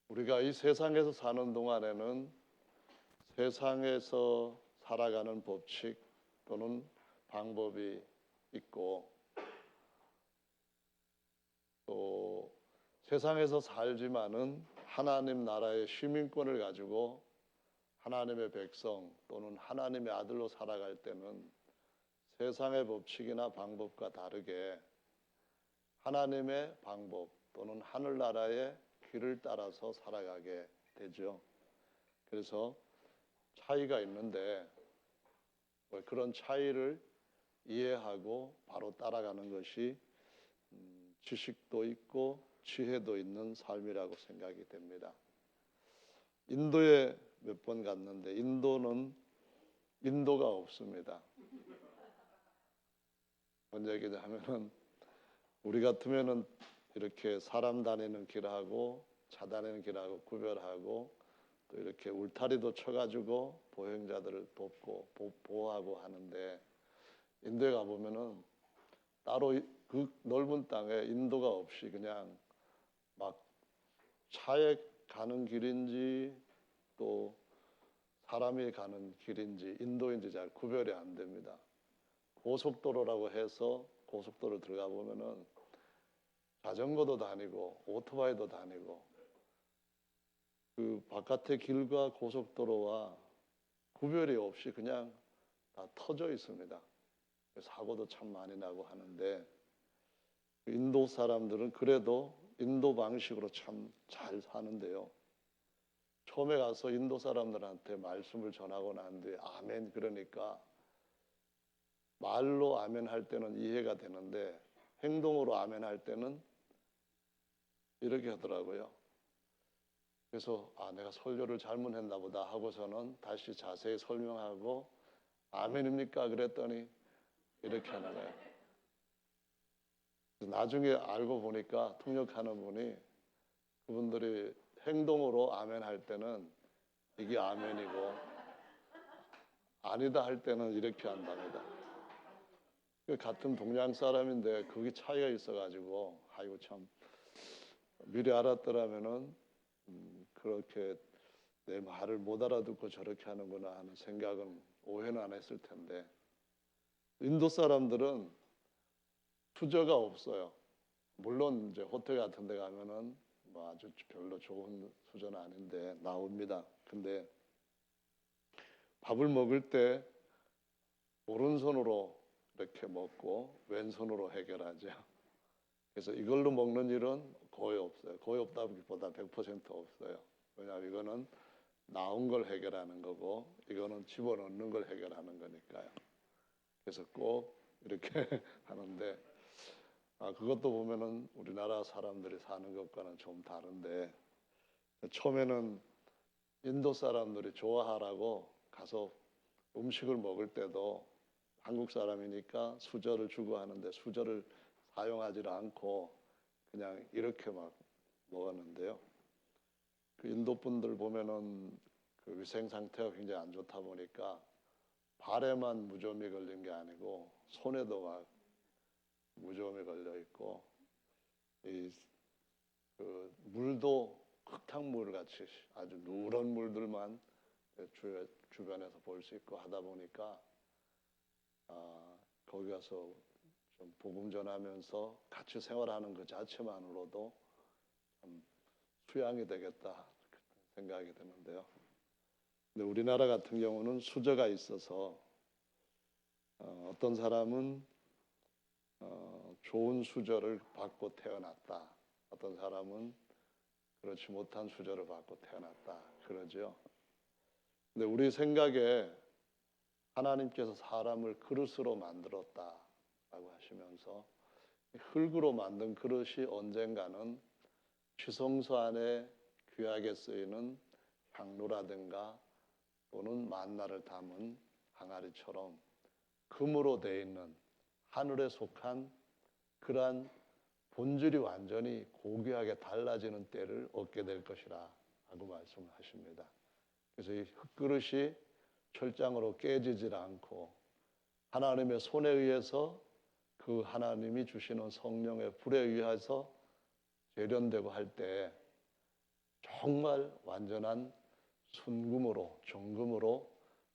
우리가 이 세상에서 사는 동안에는 세상에서 살아가는 법칙 또는 방법이 있고, 또 세상에서 살지만은 하나님 나라의 시민권을 가지고 하나님의 백성 또는 하나님의 아들로 살아갈 때는 세상의 법칙이나 방법과 다르게 하나님의 방법 또는 하늘나라의 길을 따라서 살아가게 되죠. 그래서 차이가 있는데 그런 차이를 이해하고 바로 따라가는 것이 지식도 있고 지혜도 있는 삶이라고 생각이 됩니다. 인도에 몇 번 갔는데 인도는 인도가 없습니다. 뭔 얘기냐 하면은 우리 같으면은 이렇게 사람 다니는 길하고 차 다니는 길하고 구별하고 또 이렇게 울타리도 쳐가지고 보행자들을 돕고 보호하고 하는데, 인도에 가보면은 따로 그 넓은 땅에 인도가 없이 그냥 막 차에 가는 길인지 또 사람이 가는 길인지 인도인지 잘 구별이 안 됩니다. 고속도로라고 해서 고속도로 들어가 보면은 자전거도 다니고 오토바이도 다니고 그 바깥의 길과 고속도로와 구별이 없이 그냥 다 터져 있습니다. 사고도 참 많이 나고 하는데, 인도 사람들은 그래도 인도 방식으로 참 잘 사는데요. 처음에 가서 인도 사람들한테 말씀을 전하고 난 뒤에 아멘 그러니까 말로 아멘 할 때는 이해가 되는데 행동으로 아멘 할 때는 이렇게 하더라고요. 그래서 내가 설교를 잘못했나 보다 하고서는 다시 자세히 설명하고 아멘입니까? 그랬더니 이렇게 하는 거예요. 나중에 알고 보니까 통역하는 분이 그분들이 행동으로 아멘 할 때는 이게 아멘이고 아니다 할 때는 이렇게 한답니다. 같은 동양 사람인데 그게 차이가 있어가지고 아이고 참 미리 알았더라면은 그렇게 내 말을 못 알아듣고 저렇게 하는구나 하는 생각은 오해는 안 했을 텐데, 인도 사람들은 수저가 없어요. 물론 이제 호텔 같은 데 가면은 뭐 아주 별로 좋은 수저는 아닌데 나옵니다. 근데 밥을 먹을 때 오른손으로 이렇게 먹고 왼손으로 해결하죠. 그래서 이걸로 먹는 일은 거의 없어요. 거의 없다기보다 100% 없어요. 왜냐하면 이거는 나온 걸 해결하는 거고 이거는 집어넣는 걸 해결하는 거니까요. 그래서 꼭 이렇게 하는데, 그것도 보면은 우리나라 사람들이 사는 것과는 좀 다른데, 처음에는 인도 사람들이 좋아하라고 가서 음식을 먹을 때도 한국 사람이니까 수저를 주고 하는데 수저를 사용하지 않고 그냥 이렇게 막 먹었는데요. 그 인도 분들 보면은 그 위생 상태가 굉장히 안 좋다 보니까 발에만 무좀이 걸린 게 아니고 손에도 막 무좀이 걸려 있고, 그 물도 흙탕물 같이 아주 누런 물들만 주변에서 볼 수 있고 하다 보니까 거기 가서 좀 복음 전하면서 같이 생활하는 그 자체만으로도 참 수양이 되겠다 생각이 드는데요. 근데 우리나라 같은 경우는 수저가 있어서 어떤 사람은 좋은 수저를 받고 태어났다, 어떤 사람은 그렇지 못한 수저를 받고 태어났다 그러죠. 근데 우리 생각에 하나님께서 사람을 그릇으로 만들었다라고 하시면서 흙으로 만든 그릇이 언젠가는 지성소 안에 귀하게 쓰이는 향로라든가 또는 만나를 담은 항아리처럼 금으로 되어 있는 하늘에 속한 그러한 본질이 완전히 고귀하게 달라지는 때를 얻게 될 것이라 하고 말씀하십니다. 그래서 이 흙그릇이 철장으로 깨지질 않고 하나님의 손에 의해서 그 하나님이 주시는 성령의 불에 의해서 재련되고 할 때 정말 완전한 순금으로 정금으로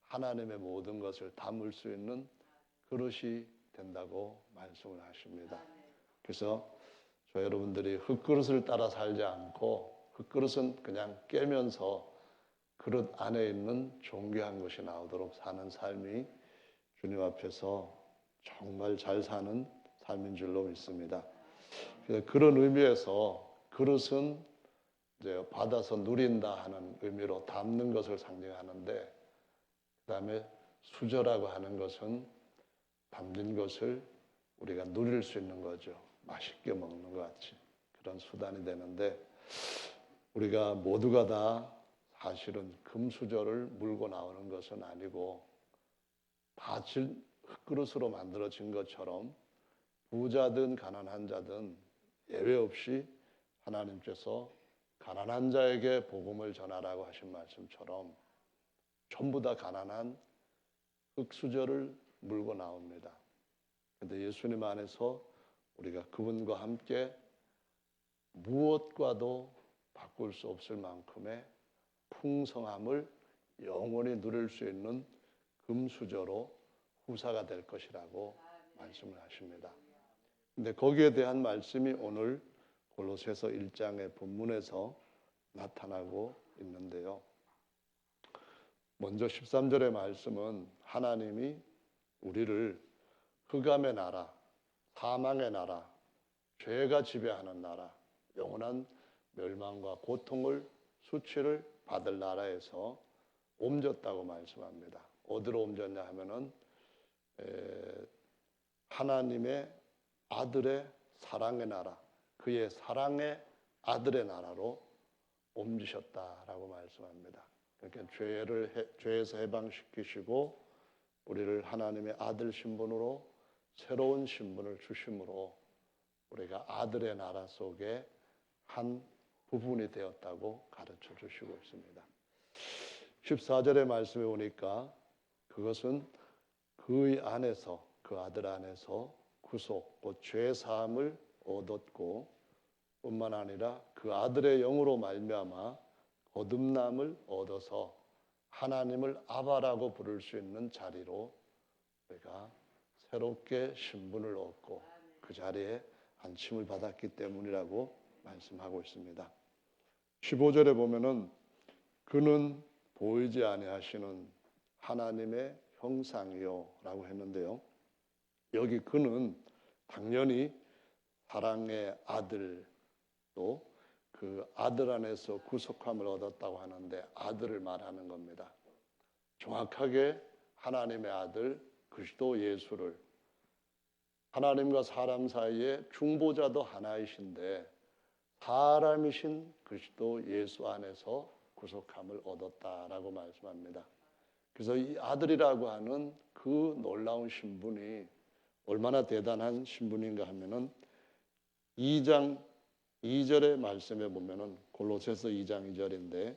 하나님의 모든 것을 담을 수 있는 그릇이 된다고 말씀을 하십니다. 그래서 저 여러분들이 흙그릇을 따라 살지 않고 흙그릇은 그냥 깨면서 그릇 안에 있는 존귀한 것이 나오도록 사는 삶이 주님 앞에서 정말 잘 사는 삶인 줄로 믿습니다. 그래서 그런 의미에서 그릇은 이제 받아서 누린다 하는 의미로 담는 것을 상징하는데, 그다음에 수저라고 하는 것은 담긴 것을 우리가 누릴 수 있는 거죠. 맛있게 먹는 것 같이 그런 수단이 되는데, 우리가 모두가 다 사실은 금수저를 물고 나오는 것은 아니고 다 흙그릇으로 만들어진 것처럼 부자든 가난한 자든 예외 없이 하나님께서 가난한 자에게 복음을 전하라고 하신 말씀처럼 전부 다 가난한 흙수저를 물고 나옵니다. 그런데 예수님 안에서 우리가 그분과 함께 무엇과도 바꿀 수 없을 만큼의 풍성함을 영원히 누릴 수 있는 금수저로 후사가 될 것이라고 말씀을 하십니다. 근데 거기에 대한 말씀이 오늘 골로새서 1장의 본문에서 나타나고 있는데요. 먼저 13절의 말씀은 하나님이 우리를 흑암의 나라, 사망의 나라, 죄가 지배하는 나라, 영원한 멸망과 고통을 수치를 받을 나라에서 옮겼다고 말씀합니다. 어디로 옮겼냐 하면은 하나님의 아들의 사랑의 나라, 그의 사랑의 아들의 나라로 옮기셨다라고 말씀합니다. 그러니까 죄에서 해방시키시고 우리를 하나님의 아들 신분으로 새로운 신분을 주심으로 우리가 아들의 나라 속에 한 부분이 되었다고 가르쳐 주시고 있습니다. 14절의 말씀에 오니까 그것은 그의 안에서, 그 아들 안에서 구속, 곧 죄사함을 얻었고 뿐만 아니라 그 아들의 영으로 말미암아 거듭남을 얻어서 하나님을 아바라고 부를 수 있는 자리로 우리가 새롭게 신분을 얻고 그 자리에 안침을 받았기 때문이라고 말씀하고 있습니다. 15절에 보면은 그는 보이지 아니하시는 하나님의 형상이요 라고 했는데요. 여기 그는 당연히 사랑의 아들, 또 그 아들 안에서 구속함을 얻었다고 하는데 아들을 말하는 겁니다. 정확하게 하나님의 아들 그리스도 예수를, 하나님과 사람 사이에 중보자도 하나이신데 사람이신 그리스도 예수 안에서 구속함을 얻었다라고 말씀합니다. 그래서 이 아들이라고 하는 그 놀라운 신분이 얼마나 대단한 신분인가 하면은 2장 2절의 말씀에 보면은 골로새서 2장 2절인데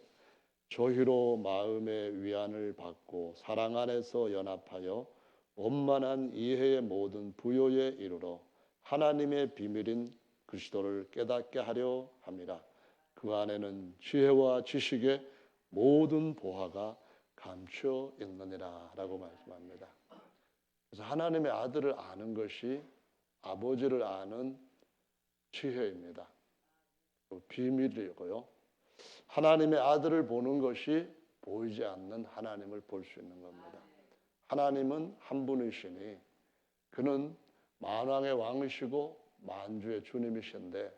저희로 마음의 위안을 받고 사랑 안에서 연합하여 원만한 이해의 모든 부요에 이르러 하나님의 비밀인 그리스도를 깨닫게 하려 함이라. 그 안에는 지혜와 지식의 모든 보화가 감추어 있느니라 라고 말씀합니다. 그래서 하나님의 아들을 아는 것이 아버지를 아는 지혜입니다. 비밀이고요. 하나님의 아들을 보는 것이 보이지 않는 하나님을 볼 수 있는 겁니다. 하나님은 한 분이시니 그는 만왕의 왕이시고 만주의 주님이신데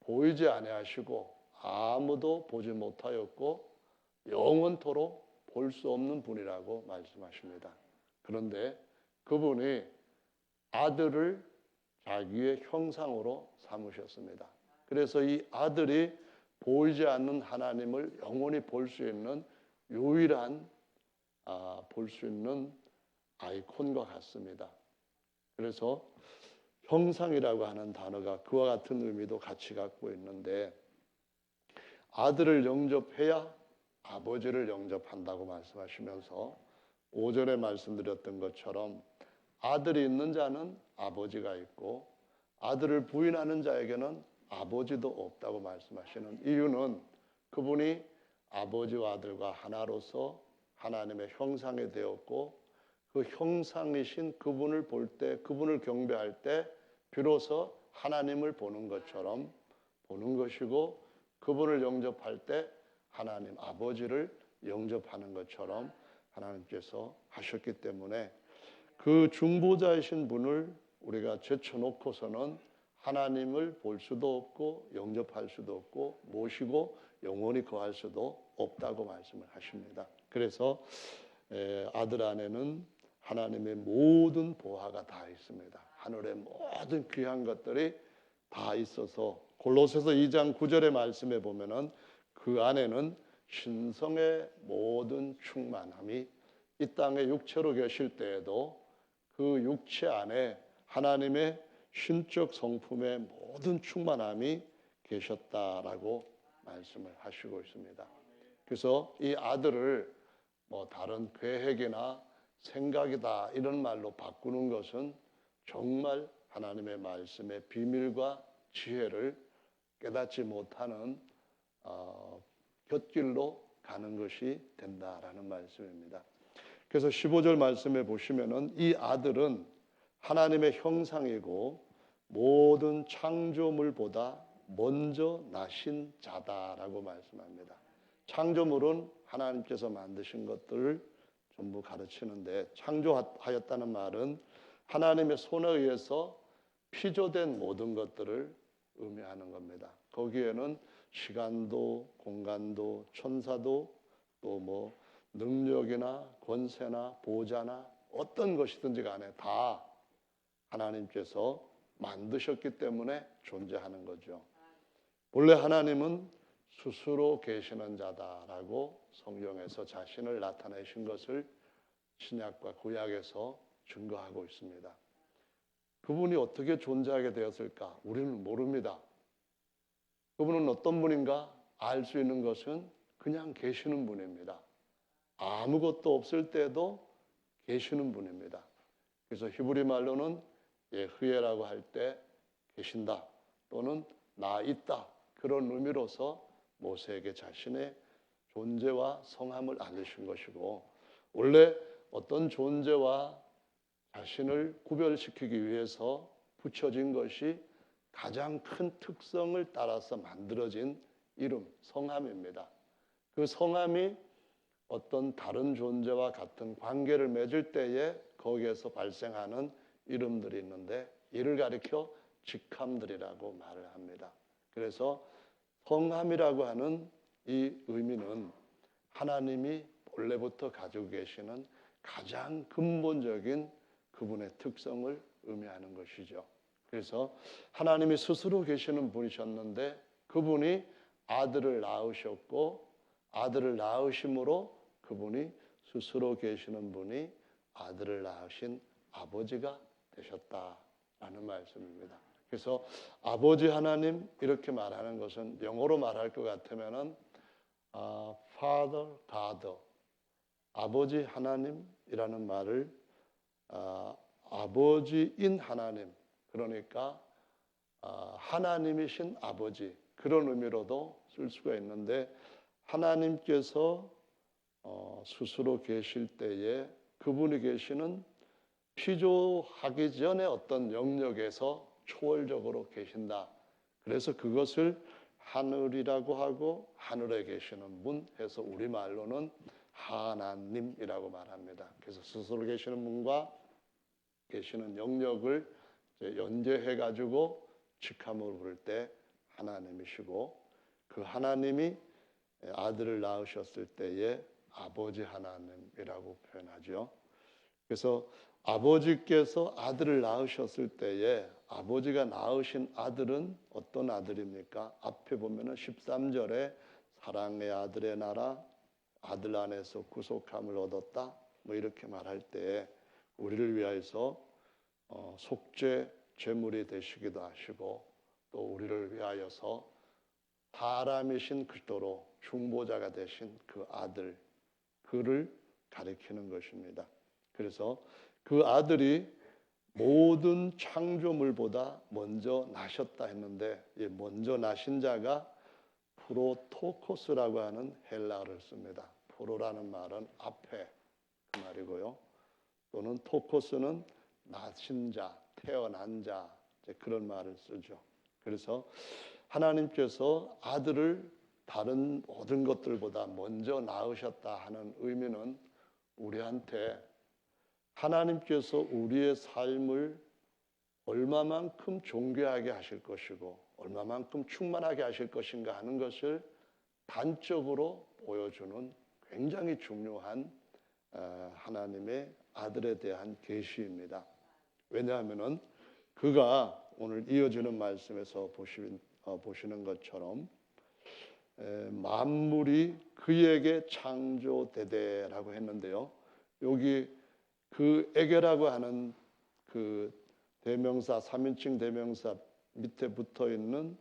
보이지 아니하시고 아무도 보지 못하였고 영원토록 볼 수 없는 분이라고 말씀하십니다. 그런데 그분이 아들을 자기의 형상으로 삼으셨습니다. 그래서 이 아들이 보이지 않는 하나님을 영원히 볼 수 있는 유일한 볼 수 있는 아이콘과 같습니다. 그래서 형상이라고 하는 단어가 그와 같은 의미도 같이 갖고 있는데 아들을 영접해야 아버지를 영접한다고 말씀하시면서 5절에 말씀드렸던 것처럼 아들이 있는 자는 아버지가 있고 아들을 부인하는 자에게는 아버지도 없다고 말씀하시는 이유는 그분이 아버지와 아들과 하나로서 하나님의 형상이 되었고 그 형상이신 그분을 볼 때, 그분을 경배할 때 비로소 하나님을 보는 것처럼 보는 것이고, 그분을 영접할 때 하나님 아버지를 영접하는 것처럼 하나님께서 하셨기 때문에 그 중보자이신 분을 우리가 제쳐놓고서는 하나님을 볼 수도 없고 영접할 수도 없고 모시고 영원히 거할 수도 없다고 말씀을 하십니다. 그래서 아들 안에는 하나님의 모든 보화가 다 있습니다. 하늘의 모든 귀한 것들이 다 있어서 골로새서 2장 9절의 말씀에 보면은 그 안에는 신성의 모든 충만함이 이 땅에 육체로 계실 때에도 그 육체 안에 하나님의 신적 성품의 모든 충만함이 계셨다라고 말씀을 하시고 있습니다. 그래서 이 아들을 뭐 다른 계획이나 생각이다 이런 말로 바꾸는 것은 정말 하나님의 말씀의 비밀과 지혜를 깨닫지 못하는 곁길로 가는 것이 된다라는 말씀입니다. 그래서 15절 말씀에 보시면은 이 아들은 하나님의 형상이고 모든 창조물보다 먼저 나신 자다라고 말씀합니다. 창조물은 하나님께서 만드신 것들을 전부 가르치는데, 창조하였다는 말은 하나님의 손에 의해서 피조된 모든 것들을 의미하는 겁니다. 거기에는 시간도 공간도 천사도 또 뭐 능력이나 권세나 보좌나 어떤 것이든지 간에 다 하나님께서 만드셨기 때문에 존재하는 거죠. 원래 하나님은 스스로 계시는 자다라고 성경에서 자신을 나타내신 것을 신약과 구약에서 증거하고 있습니다. 그분이 어떻게 존재하게 되었을까? 우리는 모릅니다. 그분은 어떤 분인가? 알 수 있는 것은 그냥 계시는 분입니다. 아무것도 없을 때도 계시는 분입니다. 그래서 히브리 말로는 예흐예라고 할 때 계신다 또는 나 있다, 그런 의미로서 모세에게 자신의 존재와 성함을 알리신 것이고, 원래 어떤 존재와 자신을 구별시키기 위해서 붙여진 것이 가장 큰 특성을 따라서 만들어진 이름, 성함입니다. 그 성함이 어떤 다른 존재와 같은 관계를 맺을 때에 거기에서 발생하는 이름들이 있는데 이를 가리켜 직함들이라고 말을 합니다. 그래서 성함이라고 하는 이 의미는 하나님이 본래부터 가지고 계시는 가장 근본적인 그분의 특성을 의미하는 것이죠. 그래서 하나님이 스스로 계시는 분이셨는데 그분이 아들을 낳으셨고, 아들을 낳으심으로 그분이 스스로 계시는 분이 아들을 낳으신 아버지가 되셨다라는 말씀입니다. 그래서 아버지 하나님 이렇게 말하는 것은 영어로 말할 것 같으면은 Father God, 아버지 하나님이라는 말을 아버지인 하나님, 그러니까 하나님이신 아버지, 그런 의미로도 쓸 수가 있는데, 하나님께서 스스로 계실 때에 그분이 계시는 피조하기 전에 어떤 영역에서 초월적으로 계신다. 그래서 그것을 하늘이라고 하고 하늘에 계시는 분 해서 우리말로는 하나님이라고 말합니다. 그래서 스스로 계시는 분과 계시는 영역을 연계해 가지고 직함으로 부를 때 하나님이시고, 그 하나님이 아들을 낳으셨을 때에 아버지 하나님이라고 표현하죠. 그래서 아버지께서 아들을 낳으셨을 때에 아버지가 낳으신 아들은 어떤 아들입니까? 앞에 보면은 13절에 사랑의 아들의 나라, 아들 안에서 구속함을 얻었다, 뭐 이렇게 말할 때 우리를 위하여서 속죄 제물이 되시기도 하시고, 또 우리를 위하여서 사람이신 그리스도로 중보자가 되신 그 아들, 그를 가리키는 것입니다. 그래서 그 아들이 모든 창조물보다 먼저 나셨다 했는데, 이 먼저 나신 자가 프로토코스라고 하는 헬라어를 씁니다. 프로라는 말은 앞에 그 말이고요. 또는 토코스는 나신 자, 태어난 자, 이제 그런 말을 쓰죠. 그래서 하나님께서 아들을 다른 모든 것들보다 먼저 낳으셨다 하는 의미는 우리한테 하나님께서 우리의 삶을 얼마만큼 존귀하게 하실 것이고 얼마만큼 충만하게 하실 것인가 하는 것을 단적으로 보여주는 굉장히 중요한 하나님의 아들에 대한 계시입니다. 왜냐하면은 그가 오늘 이어지는 말씀에서 보시는 것처럼 만물이 그에게 창조되되라고 했는데요. 여기 그 에게라고 하는 그 대명사 3인칭 대명사 밑에 붙어 있는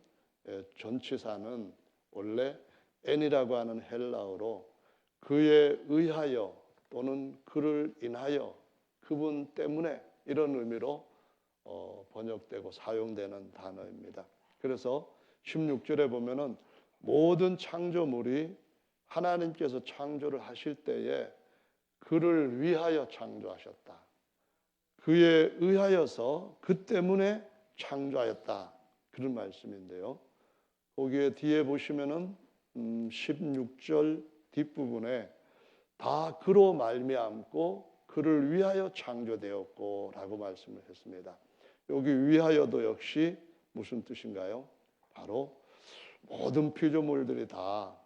전치사는 원래 엔이라고 하는 헬라어로 그에 의하여 또는 그를 인하여 그분 때문에 이런 의미로 번역되고 사용되는 단어입니다. 그래서 16절에 보면은 모든 창조물이 하나님께서 창조를 하실 때에 그를 위하여 창조하셨다. 그에 의하여서 그 때문에 창조하였다. 그런 말씀인데요. 거기에 뒤에 보시면은 16절 뒷부분에 다 그로 말미암고 그를 위하여 창조되었고라고 말씀을 했습니다. 여기 위하여도 역시 무슨 뜻인가요? 바로 모든 피조물들이 다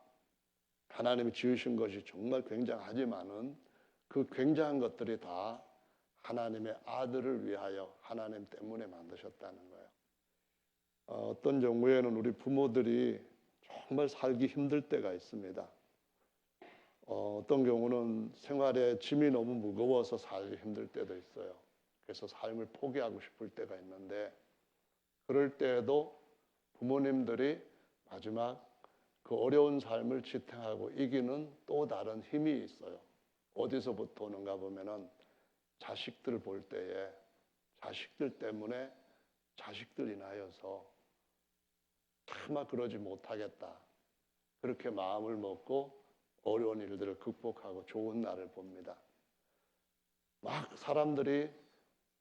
하나님이 지으신 것이 정말 굉장하지만은 그 굉장한 것들이 다 하나님의 아들을 위하여 하나님 때문에 만드셨다는 거예요. 어떤 경우에는 우리 부모들이 정말 살기 힘들 때가 있습니다. 어떤 경우는 생활에 짐이 너무 무거워서 살기 힘들 때도 있어요. 그래서 삶을 포기하고 싶을 때가 있는데 그럴 때에도 부모님들이 마지막 그 어려운 삶을 지탱하고 이기는 또 다른 힘이 있어요. 어디서부터 오는가 보면은 자식들 볼 때에 자식들 때문에 자식들 인하여서 차마 그러지 못하겠다. 그렇게 마음을 먹고 어려운 일들을 극복하고 좋은 날을 봅니다. 막 사람들이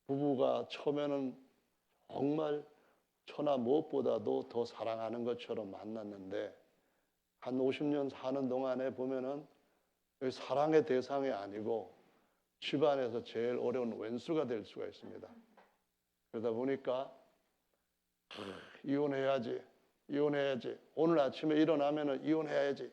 부부가 처음에는 정말 천하 무엇보다도 더 사랑하는 것처럼 만났는데 한 50년 사는 동안에 보면은 사랑의 대상이 아니고 집안에서 제일 어려운 왼수가 될 수가 있습니다. 그러다 보니까 이혼해야지, 오늘 아침에 일어나면은 이혼해야지,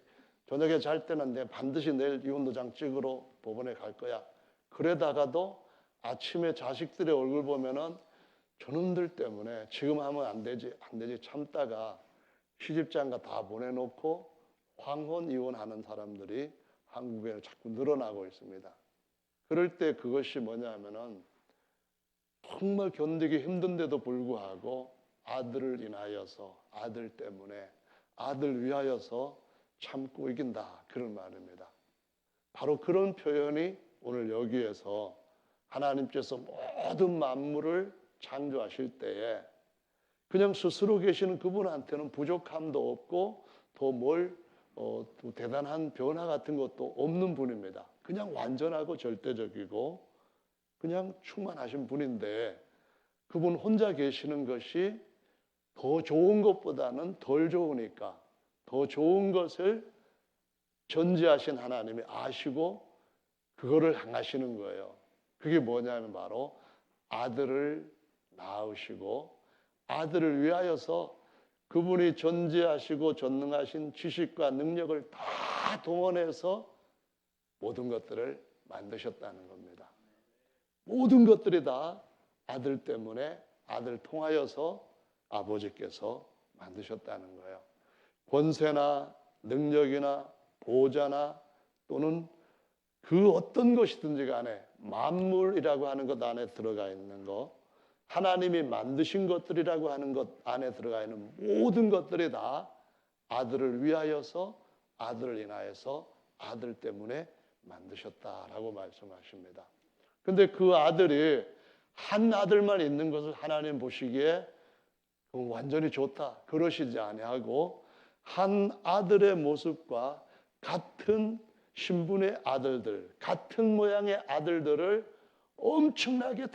저녁에 잘 때는 내가 반드시 내일 이혼 도장 찍으러 법원에 갈 거야. 그러다가도 아침에 자식들의 얼굴 보면은 저놈들 때문에 지금 하면 안 되지 참다가 시집장가 다 보내놓고 황혼 이혼하는 사람들이 한국에 자꾸 늘어나고 있습니다. 그럴 때 그것이 뭐냐면은 정말 견디기 힘든데도 불구하고 아들을 인하여서 아들 때문에 아들 위하여서 참고 이긴다 그런 말입니다. 바로 그런 표현이 오늘 여기에서 하나님께서 모든 만물을 창조하실 때에 그냥 스스로 계시는 그분한테는 부족함도 없고 또 대단한 변화 같은 것도 없는 분입니다. 그냥 완전하고 절대적이고 그냥 충만하신 분인데 그분 혼자 계시는 것이 더 좋은 것보다는 덜 좋으니까 더 좋은 것을 전지하신 하나님이 아시고 그거를 행하시는 거예요. 그게 뭐냐면 바로 아들을 낳으시고 아들을 위하여서 그분이 전지하시고 전능하신 지식과 능력을 다 동원해서 모든 것들을 만드셨다는 겁니다. 모든 것들이 다 아들 때문에 아들 통하여서 아버지께서 만드셨다는 거예요. 권세나 능력이나 보좌나 또는 그 어떤 것이든지 간에 만물이라고 하는 것 안에 들어가 있는 것, 하나님이 만드신 것들이라고 하는 것 안에 들어가 있는 모든 것들이 다 아들을 위하여서 아들을 인하여서 아들 때문에 만드셨다라고 말씀하십니다. 근데 그 아들이 한 아들만 있는 것을 하나님 보시기에 완전히 좋다 그러시지 아니하고 한 아들의 모습과 같은 신분의 아들들, 같은 모양의 아들들을 엄청나게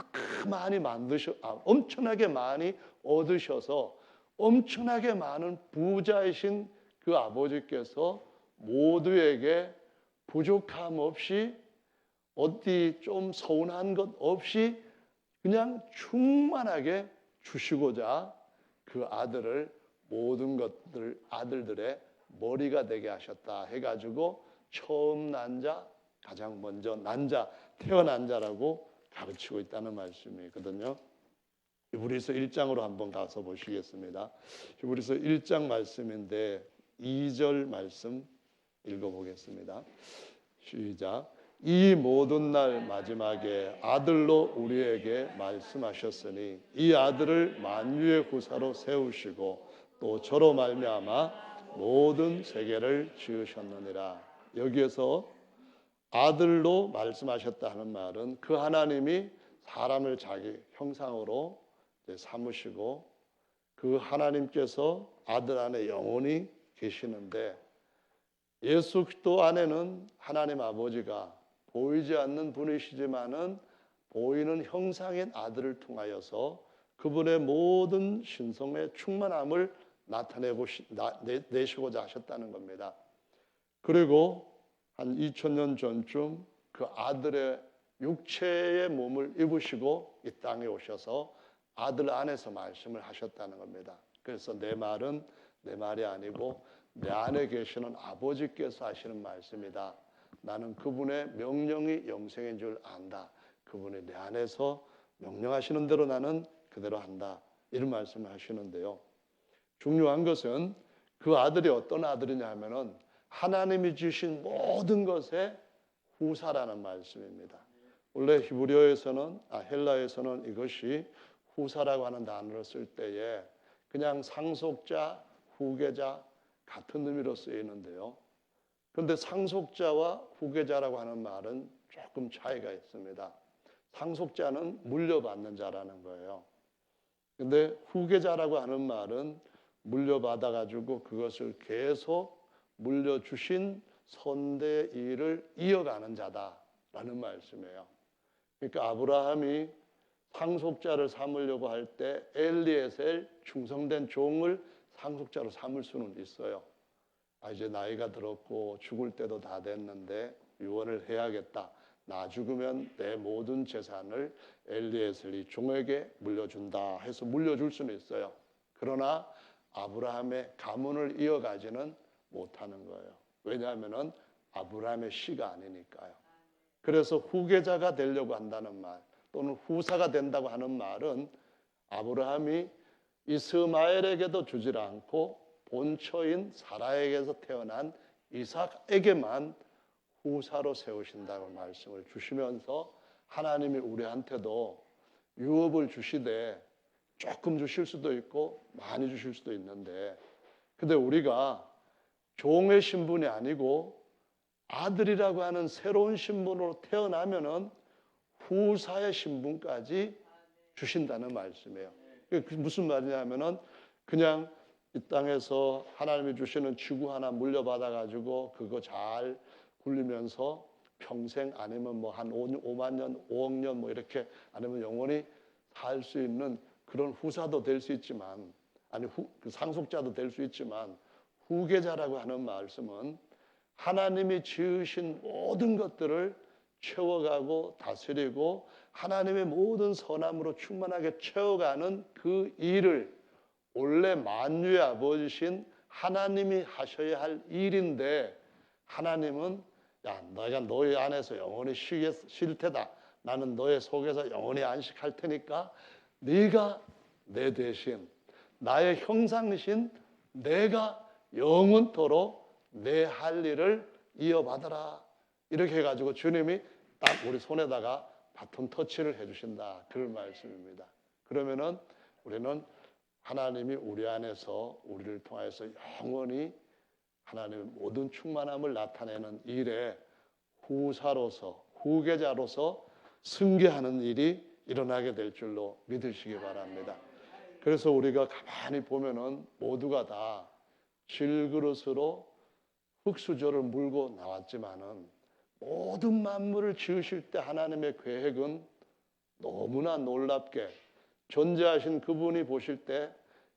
엄청나게 많이 얻으셔서 엄청나게 많은 부자이신 그 아버지께서 모두에게 부족함 없이 어디 좀 서운한 것 없이 그냥 충만하게 주시고자 그 아들을 모든 것들 아들들의 머리가 되게 하셨다 해가지고 처음 난 자, 가장 먼저 난 자, 태어난 자라고 가르치고 있다는 말씀이거든요. 히브리서 1장으로 한번 가서 보시겠습니다. 히브리서 1장 말씀인데 2절 말씀 읽어보겠습니다. 시작. 이 모든 날 마지막에 아들로 우리에게 말씀하셨으니 이 아들을 만유의 후사로 세우시고 또 저로 말미암아 모든 세계를 지으셨느니라. 여기에서 아들로 말씀하셨다 하는 말은 그 하나님이 사람을 자기 형상으로 삼으시고 그 하나님께서 아들 안에 영원히 계시는데 예수 그리스도 안에는 하나님 아버지가 보이지 않는 분이시지만은 보이는 형상인 아들을 통하여서 그분의 모든 신성의 충만함을 내시고자 하셨다는 겁니다. 그리고 한 2000년 전쯤 그 아들의 육체의 몸을 입으시고 이 땅에 오셔서 아들 안에서 말씀을 하셨다는 겁니다. 그래서 내 말은 내 말이 아니고 내 안에 계시는 아버지께서 하시는 말씀이다. 나는 그분의 명령이 영생인 줄 안다. 그분이 내 안에서 명령하시는 대로 나는 그대로 한다. 이런 말씀을 하시는데요. 중요한 것은 그 아들이 어떤 아들이냐 하면은 하나님이 주신 모든 것의 후사라는 말씀입니다. 원래 헬라에서는 이것이 후사라고 하는 단어를 쓸 때에 그냥 상속자, 후계자 같은 의미로 쓰이는데요. 그런데 상속자와 후계자라고 하는 말은 조금 차이가 있습니다. 상속자는 물려받는 자라는 거예요. 그런데 후계자라고 하는 말은 물려받아가지고 그것을 계속 물려주신 선대의 일을 이어가는 자다라는 말씀이에요. 그러니까 아브라함이 상속자를 삼으려고 할 때 엘리에셀 충성된 종을 상속자로 삼을 수는 있어요. 이제 나이가 들었고 죽을 때도 다 됐는데 유언을 해야겠다. 나 죽으면 내 모든 재산을 엘리에셀이 종에게 물려준다 해서 물려줄 수는 있어요. 그러나 아브라함의 가문을 이어가지는 못하는 거예요. 왜냐하면 아브라함의 씨가 아니니까요. 그래서 후계자가 되려고 한다는 말 또는 후사가 된다고 하는 말은 아브라함이 이스마엘에게도 주질 않고 본처인 사라에게서 태어난 이삭에게만 후사로 세우신다고 말씀을 주시면서 하나님이 우리한테도 유업을 주시되 조금 주실 수도 있고 많이 주실 수도 있는데 근데 우리가 종의 신분이 아니고 아들이라고 하는 새로운 신분으로 태어나면은 후사의 신분까지 주신다는 말씀이에요. 그게 무슨 말이냐면은 그냥 이 땅에서 하나님이 주시는 지구 하나 물려받아 가지고 그거 잘 굴리면서 평생 아니면 뭐 한 5만 년, 5억 년 뭐 이렇게 아니면 영원히 살 수 있는 그런 후사도 될 수 있지만 그 상속자도 될 수 있지만 후계자라고 하는 말씀은 하나님이 지으신 모든 것들을 채워가고 다스리고 하나님의 모든 선함으로 충만하게 채워가는 그 일을 원래 만유의 아버지신 하나님이 하셔야 할 일인데 하나님은 야 너희가 너희 안에서 영원히 쉴 테다. 나는 너의 속에서 영원히 안식할 테니까 네가 내 대신 나의 형상이신 내가 영원토록 내 할 일을 이어받아라. 이렇게 해가지고 주님이 딱 우리 손에다가 바톤 터치를 해주신다. 그런 말씀입니다. 그러면은 우리는 하나님이 우리 안에서 우리를 통해서 영원히 하나님의 모든 충만함을 나타내는 일에 후사로서 후계자로서 승계하는 일이 일어나게 될 줄로 믿으시기 바랍니다. 그래서 우리가 가만히 보면은 모두가 다 질그릇으로 흙수저를 물고 나왔지만은 모든 만물을 지으실 때 하나님의 계획은 너무나 놀랍게 존재하신 그분이 보실 때,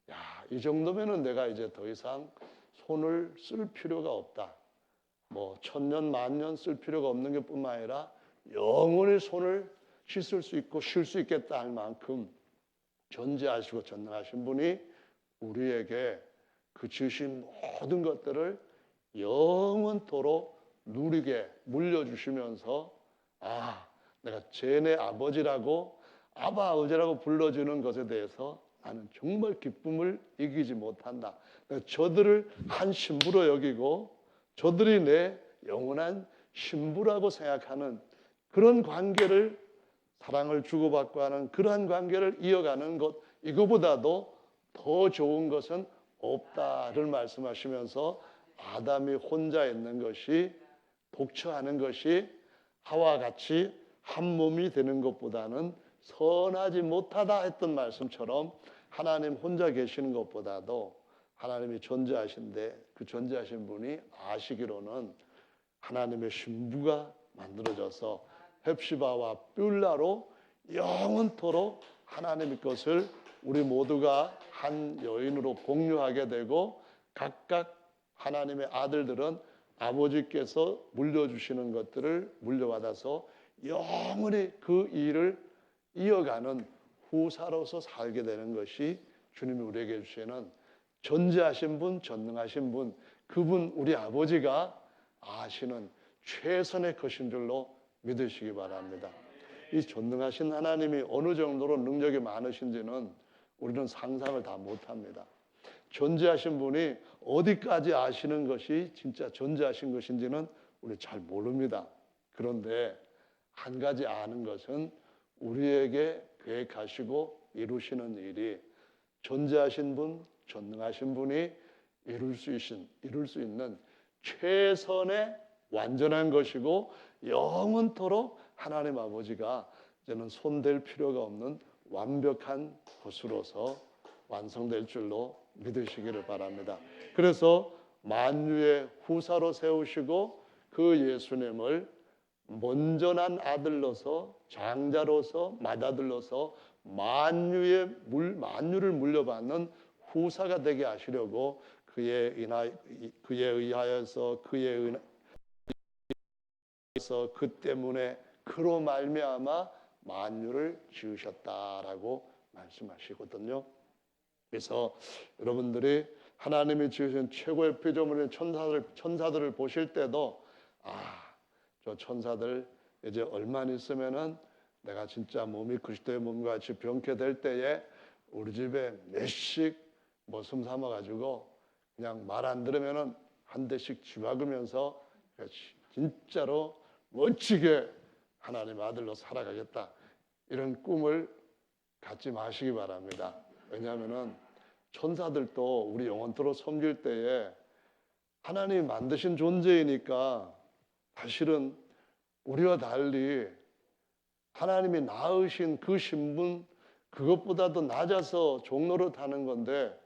야, 이 정도면은 내가 이제 더 이상 손을 쓸 필요가 없다. 뭐 천년 만년 쓸 필요가 없는 것뿐만 아니라 영원히 손을 씻을 수 있고 쉴 수 있겠다 할 만큼 존재하시고 전능하신 분이 우리에게 그 주신 모든 것들을 영원토록 누리게 물려주시면서, 아, 내가 쟤네 아버지라고 아바 아버지라고 불러주는 것에 대해서 나는 정말 기쁨을 이기지 못한다. 저들을 한 신부로 여기고 저들이 내 영원한 신부라고 생각하는 그런 관계를, 사랑을 주고받고 하는 그러한 관계를 이어가는 것, 이거보다도 더 좋은 것은 없다를 말씀하시면서 아담이 혼자 있는 것이, 독처하는 것이 하와 같이 한 몸이 되는 것보다는 선하지 못하다 했던 말씀처럼, 하나님 혼자 계시는 것보다도 하나님이 존재하신데 그 존재하신 분이 아시기로는 하나님의 신부가 만들어져서 헵시바와 뷸라로 영원토록 하나님의 것을 우리 모두가 한 여인으로 공유하게 되고, 각각 하나님의 아들들은 아버지께서 물려주시는 것들을 물려받아서 영원히 그 일을 이어가는 후사로서 살게 되는 것이 주님이 우리에게 주시는 존재하신 분, 전능하신 분, 그분 우리 아버지가 아시는 최선의 것인 줄로 믿으시기 바랍니다. 이 전능하신 하나님이 어느 정도로 능력이 많으신지는 우리는 상상을 다 못합니다. 존재하신 분이 어디까지 아시는 것이 진짜 존재하신 것인지는 우리 잘 모릅니다. 그런데 한 가지 아는 것은 우리에게 계획하시고 이루시는 일이 존재하신 분, 전능하신 분이 이룰 수 있는 최선의 완전한 것이고, 영원토록 하나님 아버지가 이제는 손댈 필요가 없는 완벽한 것으로서 완성될 줄로 믿으시기를 바랍니다. 그래서 만유의 후사로 세우시고 그 예수님을 먼저 난 아들로서, 장자로서, 맏아들로서 만유를 물려받는 후사가 되게 하시려고 그에 의하여서 그 때문에 그로 말미암아 만유를 지으셨다라고 말씀하시거든요. 그래서 여러분들이 하나님이 지으신 최고의 피조물인 천사들을 보실 때도, 저 천사들 이제 얼마 있으면은 내가 진짜 몸이 그리스도의 몸과 같이 병케 될 때에 우리 집에 몇씩 머슴 삼아 가지고 그냥 말 안 들으면은 한 대씩 쥐박으면서 진짜로 멋지게 하나님 아들로 살아가겠다, 이런 꿈을 갖지 마시기 바랍니다. 왜냐하면은 천사들도 우리 영원토록 섬길 때에 하나님이 만드신 존재이니까 사실은 우리와 달리 하나님이 낳으신 그 신분, 그것보다도 낮아서 종로를 타는 건데,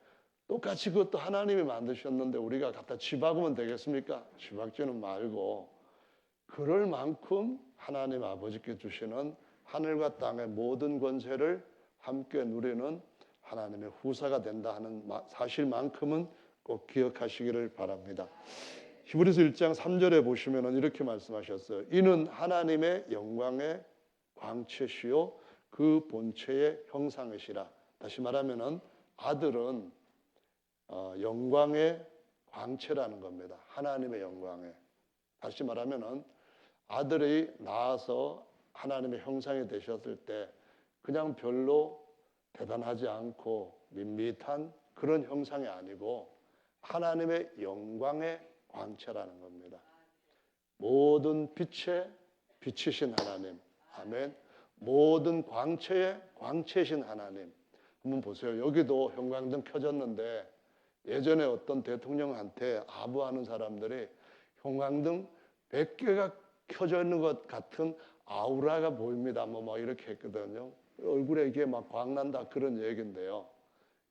똑같이 그것도 하나님이 만드셨는데 우리가 갖다 쥐박으면 되겠습니까? 쥐박지는 말고, 그럴 만큼 하나님 아버지께 주시는 하늘과 땅의 모든 권세를 함께 누리는 하나님의 후사가 된다 하는 사실만큼은 꼭 기억하시기를 바랍니다. 히브리서 1장 3절에 보시면 이렇게 말씀하셨어요. 이는 하나님의 영광의 광채시요 그 본체의 형상이시라. 다시 말하면 아들은 영광의 광채라는 겁니다. 하나님의 영광에. 다시 말하면 아들이 낳아서 하나님의 형상이 되셨을 때 그냥 별로 대단하지 않고 밋밋한 그런 형상이 아니고 하나님의 영광의 광채라는 겁니다. 모든 빛의 빛이신 하나님, 아멘. 모든 광채의 광채신 하나님. 한번 보세요. 여기도 형광등 켜졌는데 예전에 어떤 대통령한테 아부하는 사람들이 형광등 100개가 켜져 있는 것 같은 아우라가 보입니다. 뭐 이렇게 했거든요. 얼굴에 이게 막 광난다 그런 얘기인데요.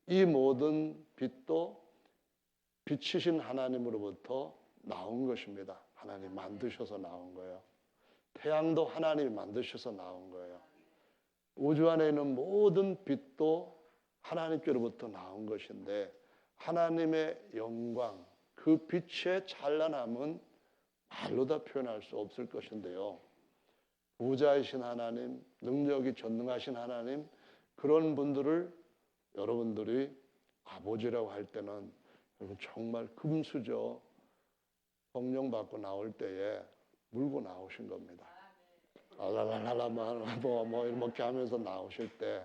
이 모든 빛도 빛이신 하나님으로부터 나온 것입니다. 하나님 만드셔서 나온 거예요. 태양도 하나님이 만드셔서 나온 거예요. 우주 안에 있는 모든 빛도 하나님께로부터 나온 것인데 하나님의 영광, 그 빛의 찬란함은 말로 다 표현할 수 없을 것인데요. 부자이신 하나님, 능력이 전능하신 하나님, 그런 분들을 여러분들이 아버지라고 할 때는 정말 금수저 성령 받고 나올 때에 물고 나오신 겁니다. 알랄랄랄라 뭐 이렇게 하면서 나오실 때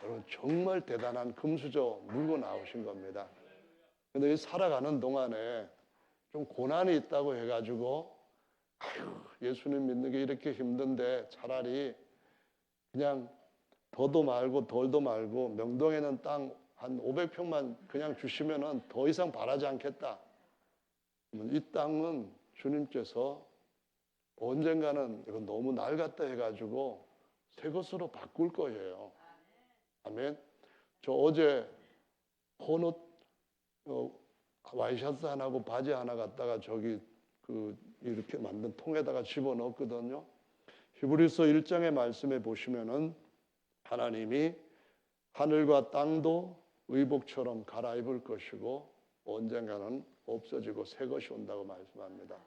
여러분 정말 대단한 금수저 물고 나오신 겁니다. 근데 살아가는 동안에 좀 고난이 있다고 해가지고 아유 예수님 믿는 게 이렇게 힘든데 차라리 그냥 더도 말고 덜도 말고 명동에는 땅 한 500평만 그냥 주시면은 더 이상 바라지 않겠다. 이 땅은 주님께서 언젠가는 이건 너무 낡았다 해가지고 새 것으로 바꿀 거예요. 아멘. 저 어제 헌옷 와이셔츠 하나하고 바지 하나 갖다가 저기 이렇게 만든 통에다가 집어넣었거든요. 히브리서 1장의 말씀에 보시면은 하나님이 하늘과 땅도 의복처럼 갈아입을 것이고 언젠가는 없어지고 새 것이 온다고 말씀합니다.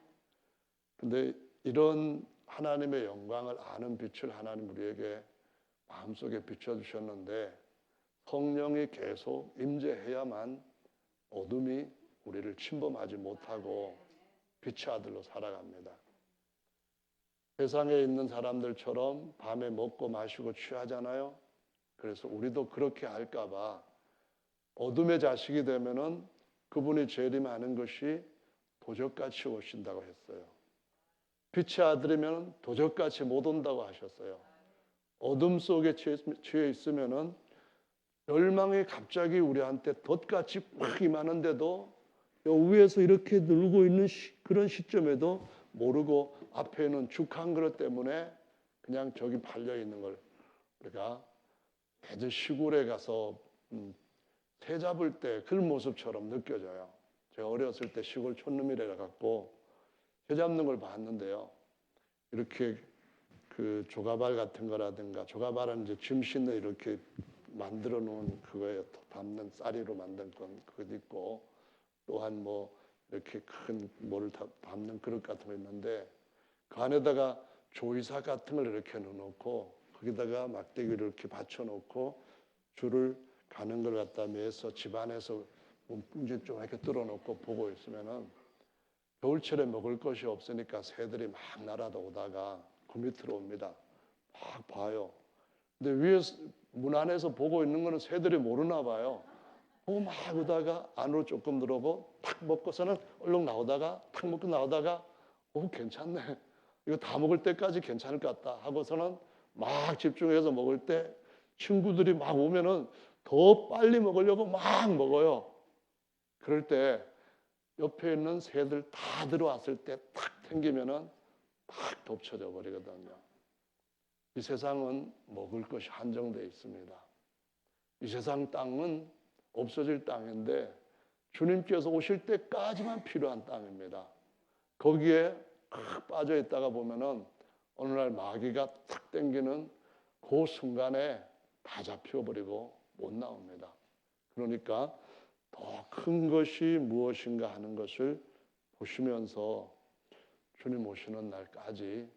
근데 이런 하나님의 영광을 아는 빛을 하나님 우리에게 마음속에 비춰주셨는데 성령이 계속 임재해야만 어둠이 우리를 침범하지 못하고 빛의 아들로 살아갑니다. 세상에 있는 사람들처럼 밤에 먹고 마시고 취하잖아요. 그래서 우리도 그렇게 할까 봐 어둠의 자식이 되면은 그분이 재림하는 것이 도적같이 오신다고 했어요. 빛의 아들이면 도적같이 못 온다고 하셨어요. 어둠 속에 취해 있으면은 열망이 갑자기 우리한테 덫같이 막 임하는데도 위에서 이렇게 늘고 있는 그런 시점에도 모르고 앞에 있는 죽 한 그릇 때문에 그냥 저기 팔려 있는 걸 우리가 예전 시골에 가서 새 잡을 때 그 모습처럼 느껴져요. 제가 어렸을 때 시골 촌놈이라 갖고 새 잡는 걸 봤는데요. 이렇게 그 조가발 같은 거라든가 조가발은 이제 짐 싣는 이렇게 만들어 놓은 그거에 담는 쌀이로 만든 건 그것도 있고 또한 뭐 이렇게 큰 뭐를 담는 그릇 같은 거 있는데 그 안에다가 조이사 같은 걸 이렇게 넣어놓고 거기다가 막대기를 이렇게 받쳐놓고 줄을 가는 걸 갖다 매서 집안에서 이제 좀 이렇게 뚫어놓고 보고 있으면은 겨울철에 먹을 것이 없으니까 새들이 막 날아다 오다가 그 밑으로 옵니다. 막 봐요. 근데 위에서 문 안에서 보고 있는 거는 새들이 모르나 봐요. 보고 막 오다가 안으로 조금 들어오고 탁 먹고서는 얼른 나오다가 탁 먹고 나오다가 괜찮네. 이거 다 먹을 때까지 괜찮을 것 같다 하고서는 막 집중해서 먹을 때 친구들이 막 오면은 더 빨리 먹으려고 막 먹어요. 그럴 때 옆에 있는 새들 다 들어왔을 때 탁 당기면은 탁 덮쳐져 버리거든요. 이 세상은 먹을 것이 한정되어 있습니다. 이 세상 땅은 없어질 땅인데 주님께서 오실 때까지만 필요한 땅입니다. 거기에 빠져 있다가 보면은 어느 날 마귀가 탁 당기는 그 순간에 다 잡혀버리고 못 나옵니다. 그러니까 더 큰 것이 무엇인가 하는 것을 보시면서 주님 오시는 날까지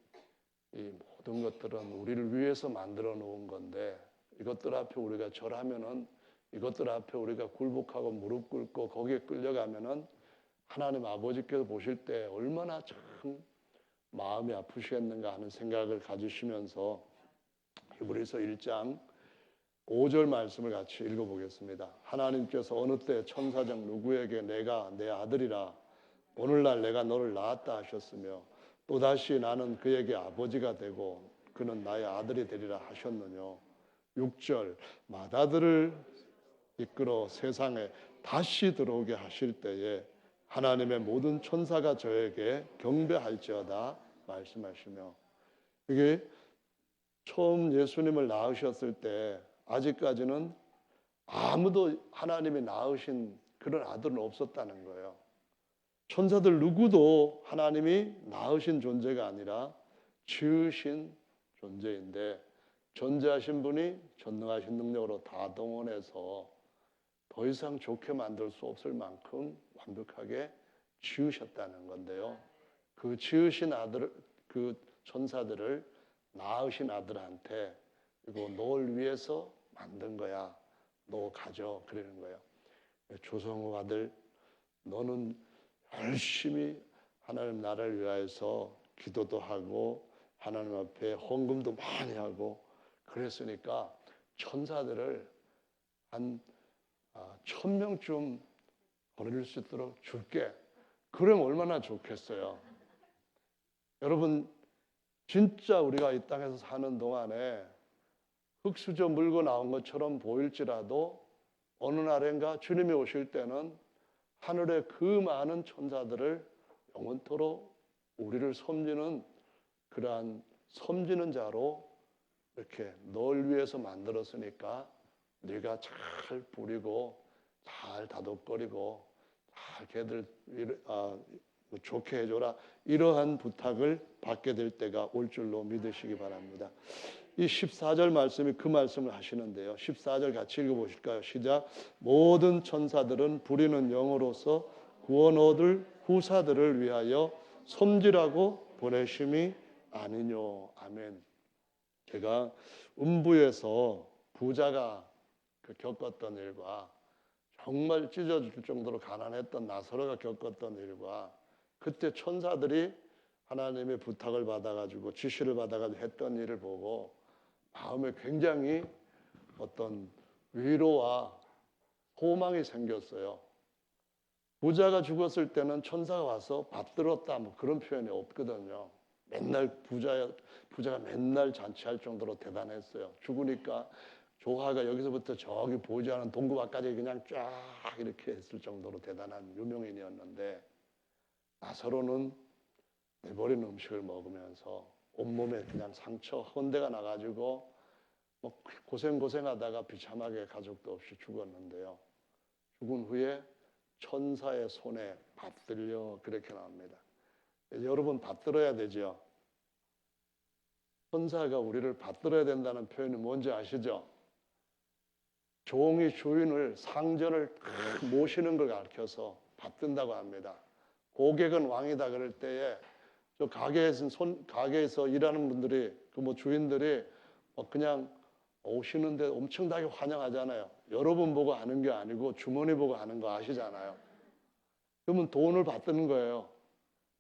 이 모든 것들은 우리를 위해서 만들어 놓은 건데 이것들 앞에 우리가 절하면은 이것들 앞에 우리가 굴복하고 무릎 꿇고 거기에 끌려가면은 하나님 아버지께서 보실 때 얼마나 참 마음이 아프시겠는가 하는 생각을 가지시면서 히브리서 1장 5절 말씀을 같이 읽어보겠습니다. 하나님께서 어느 때 천사장 누구에게 내가 내 아들이라 오늘날 내가 너를 낳았다 하셨으며 또다시 나는 그에게 아버지가 되고 그는 나의 아들이 되리라 하셨느뇨. 6절 맏아들을 이끌어 세상에 다시 들어오게 하실 때에 하나님의 모든 천사가 저에게 경배할지어다 말씀하시며 이게 처음 예수님을 낳으셨을 때 아직까지는 아무도 하나님이 낳으신 그런 아들은 없었다는 거예요. 천사들 누구도 하나님이 낳으신 존재가 아니라 지으신 존재인데 존재하신 분이 전능하신 능력으로 다 동원해서 더 이상 좋게 만들 수 없을 만큼 완벽하게 지으셨다는 건데요. 그 지으신 아들, 그 천사들을 낳으신 아들한테 이거 너를 위해서 만든 거야. 너 가져. 그러는 거예요. 조성우 아들, 너는 열심히 하나님 나라를 위하여서 기도도 하고 하나님 앞에 헌금도 많이 하고 그랬으니까 천사들을 한 1000명쯤 보낼 수 있도록 줄게. 그럼 얼마나 좋겠어요. 여러분 진짜 우리가 이 땅에서 사는 동안에 흙수저 물고 나온 것처럼 보일지라도 어느 날인가 주님이 오실 때는 하늘에 그 많은 천사들을 영원토록 우리를 섬기는 그러한 섬기는 자로 이렇게 널 위해서 만들었으니까 네가 잘 부리고 잘 다독거리고 잘 걔들 좋게 해줘라. 이러한 부탁을 받게 될 때가 올 줄로 믿으시기 바랍니다. 이 14절 말씀이 그 말씀을 하시는데요. 14절 같이 읽어보실까요? 시작. 모든 천사들은 부리는 영으로서 구원 얻을 후사들을 위하여 섬기라고 보내심이 아니뇨. 아멘. 제가 음부에서 부자가 겪었던 일과 정말 찢어질 정도로 가난했던 나사로가 겪었던 일과 그때 천사들이 하나님의 부탁을 받아가지고 지시를 받아가지고 했던 일을 보고 마음에 굉장히 어떤 위로와 소망이 생겼어요. 부자가 죽었을 때는 천사가 와서 받들었다 뭐 그런 표현이 없거든요. 맨날 부자가 맨날 잔치할 정도로 대단했어요. 죽으니까 조화가 여기서부터 저기 보이지 않은 동구밭까지 그냥 쫙 이렇게 했을 정도로 대단한 유명인이었는데 나사로는 내버린 음식을 먹으면서 온몸에 그냥 상처 헌대가 나가지고 뭐 고생하다가 비참하게 가족도 없이 죽었는데요. 죽은 후에 천사의 손에 받들려 그렇게 나옵니다. 여러분 받들어야 되죠. 천사가 우리를 받들어야 된다는 표현이 뭔지 아시죠? 종이 주인을 상전을 모시는 걸 가르쳐서 받든다고 합니다. 고객은 왕이다 그럴 때에 저 가게에서 일하는 분들이 그 뭐 주인들이 그냥 오시는데 엄청나게 환영하잖아요. 여러분 보고 하는 게 아니고 주머니 보고 하는 거 아시잖아요. 그러면 돈을 받는 거예요.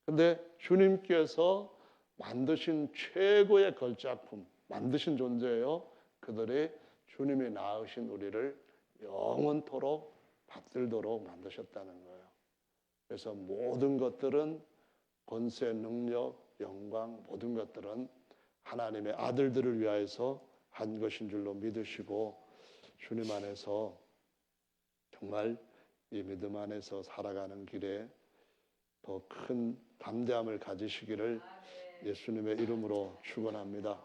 근데 주님께서 만드신 최고의 걸작품, 만드신 존재예요. 그들이 주님이 낳으신 우리를 영원토록 받들도록 만드셨다는 거예요. 그래서 모든 것들은 권세, 능력, 영광 모든 것들은 하나님의 아들들을 위하여서 한 것인 줄로 믿으시고 주님 안에서 정말 이 믿음 안에서 살아가는 길에 더 큰 담대함을 가지시기를 예수님의 이름으로 축원합니다.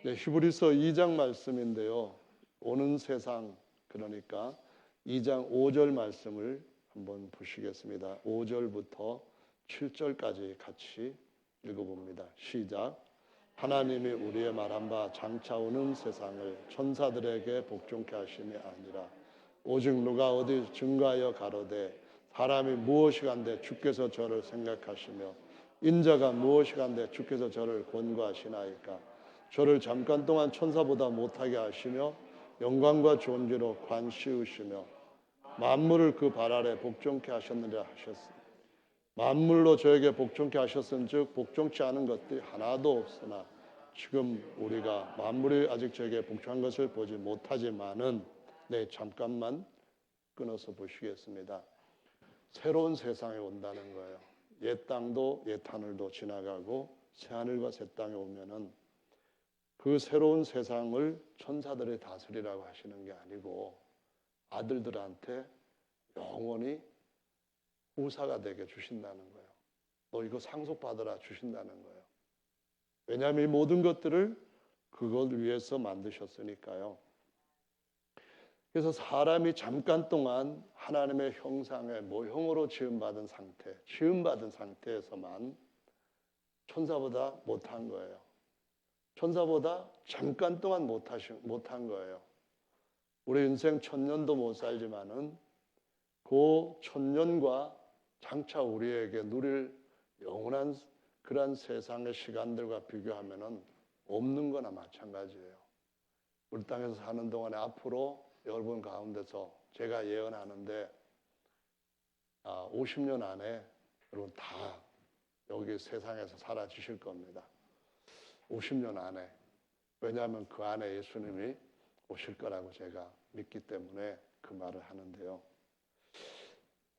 네, 히브리서 2장 말씀인데요. 오는 세상 그러니까 2장 5절 말씀을 한번 보시겠습니다. 5절부터 7절까지 같이 읽어봅니다. 시작. 하나님이 우리의 말한 바 장차 오는 세상을 천사들에게 복종케 하심이 아니라 오직 누가 어디 증거하여 가로되 사람이 무엇이간데 주께서 저를 생각하시며 인자가 무엇이간데 주께서 저를 권고하시나이까. 저를 잠깐 동안 천사보다 못하게 하시며 영광과 존귀로 관 씌우시며 만물을 그 발 아래 복종케 하셨느라 하셨으니 만물로 저에게 복종케 하셨은즉 복종치 않은 것들이 하나도 없으나 지금 우리가 만물이 아직 저에게 복종한 것을 보지 못하지만은 네, 잠깐만 끊어서 보시겠습니다. 새로운 세상에 온다는 거예요. 옛 땅도 옛 하늘도 지나가고 새 하늘과 새 땅에 오면은 그 새로운 세상을 천사들이 다스리라고 하시는 게 아니고 아들들한테 영원히 후사가 되게 주신다는 거예요. 너 이거 상속받으라 주신다는 거예요. 왜냐하면 이 모든 것들을 그걸 위해서 만드셨으니까요. 그래서 사람이 잠깐 동안 하나님의 형상의 모형으로 지음받은 상태에서만 천사보다 못한 거예요. 천사보다 잠깐 동안 못한 거예요. 우리 인생 1000년도 못 살지만은 그 1000년과 장차 우리에게 누릴 영원한 그런 세상의 시간들과 비교하면은 없는 거나 마찬가지예요. 우리 땅에서 사는 동안에 앞으로 여러분 가운데서 제가 예언하는데 50년 안에 여러분 다 여기 세상에서 사라지실 겁니다. 50년 안에. 왜냐하면 그 안에 예수님이 오실 거라고 제가 믿기 때문에 그 말을 하는데요.